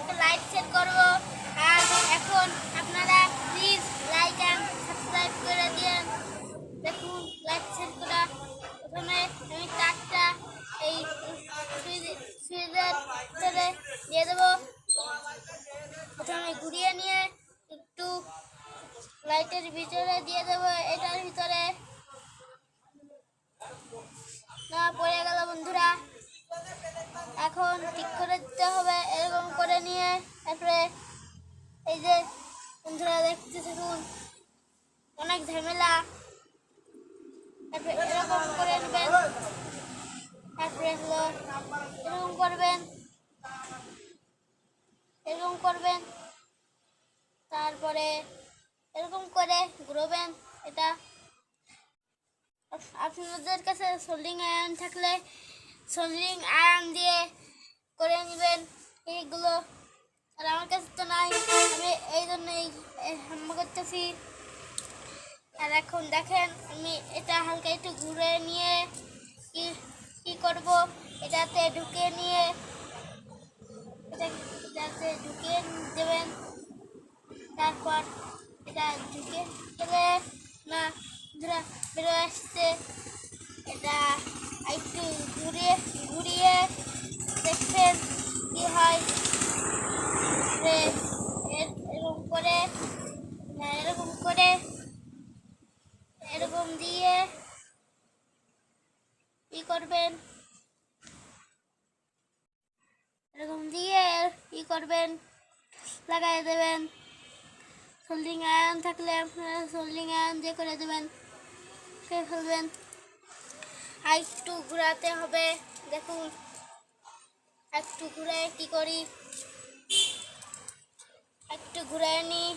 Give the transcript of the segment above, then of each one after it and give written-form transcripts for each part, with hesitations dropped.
একটা like set করব। আর এখন আপনারা প্লিজ লাইক এন্ড সাবস্ক্রাইব করে দিন। দেখুন লাইক সেট করা প্রথমে আমি তারটা এই সুইচের ভিতরে দিয়ে দেবো। প্রথমে ঘুরিয়ে নিয়ে একটু লাইটের ভিতরে দিয়ে দেবো, এটার ভিতরে না পড়ে গেল বন্ধুরা। এখন ঠিক করে দিতে হবে এরকম করে নিয়ে। তারপরে এই যে বন্ধুরা দেখতে থাকুন, অনেক ঝামেলা। তারপরে এরকম করে নেবেন, তারপরে হলো এরকম করবেন, এরকম করবেন, তারপরে এরকম করে ঘুরবেন। এটা আপনাদের কাছে সোল্ডিং আয়রন থাকলে সোল্ডিং আয়রন দিয়ে করে নেবেন এইগুলো। আর আমার কাছে তো নাই, আমি এই জন্যই হাম্মা করতেছি। আর এখন দেখেন আমি এটা হালকা একটু ঘুরে নিয়ে কি করব, এটাতে ঢুকে নিয়ে এটাতে ঢুকিয়ে দেবেন। তারপর এটা ঢুকে গেলে না ধরা বেরো আসছে, এটা একটু ঘুরিয়ে ঘুরিয়ে দেখবেন কি হয়। এরকম করে না এরকম করে এরকম দিয়ে কি করবেন, এরকম দিয়ে কি করবেন লাগাই দেবেন। সোল্ডিং আয়রন থাকলে আপনারা সোল্ডিং আয়রন দিয়ে করে দেবেন, খেয়ে ফেলবেন। আর একটু ঘোরাতে হবে। দেখুন একটু ঘুরে কি করি, একটু ঘুরে নিই।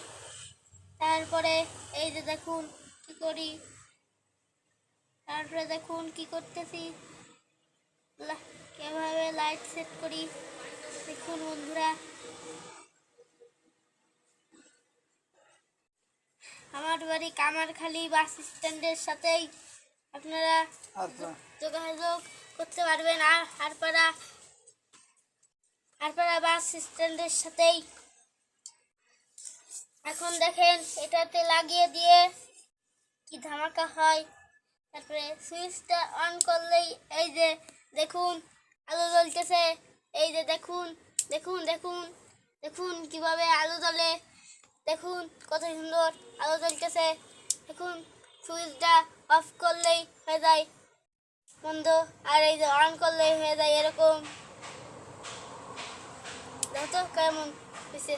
তারপরে এই যে দেখুন কি করি, তারপরে দেখুন কি করতেছি, কিভাবে লাইট সেট করি দেখুন বন্ধুরা। আমার বাড়ি কামারখালী বাস স্ট্যান্ডের সাথেই, আপনারা যোগাযোগ করতে পারবেন। আর হারপাড়া বাস স্ট্যান্ডের সাথেই। এখন দেখেন এটাতে লাগিয়ে দিয়ে কি ধামাকা হয়। তারপরে সুইচটা অন করলেই এই যে দেখুন আলো জ্বলতেছে। এই যে দেখুন দেখুন দেখুন দেখুন কিভাবে আলো জ্বলে, দেখুন কত সুন্দর আলো জ্বলতেছে। দেখুন সুইচটা অফ করলেই হয়ে যায় বন্ধ, আর এই যে অন করলেই হয়ে যায় এরকম। দেখো কেমন হয়েছে।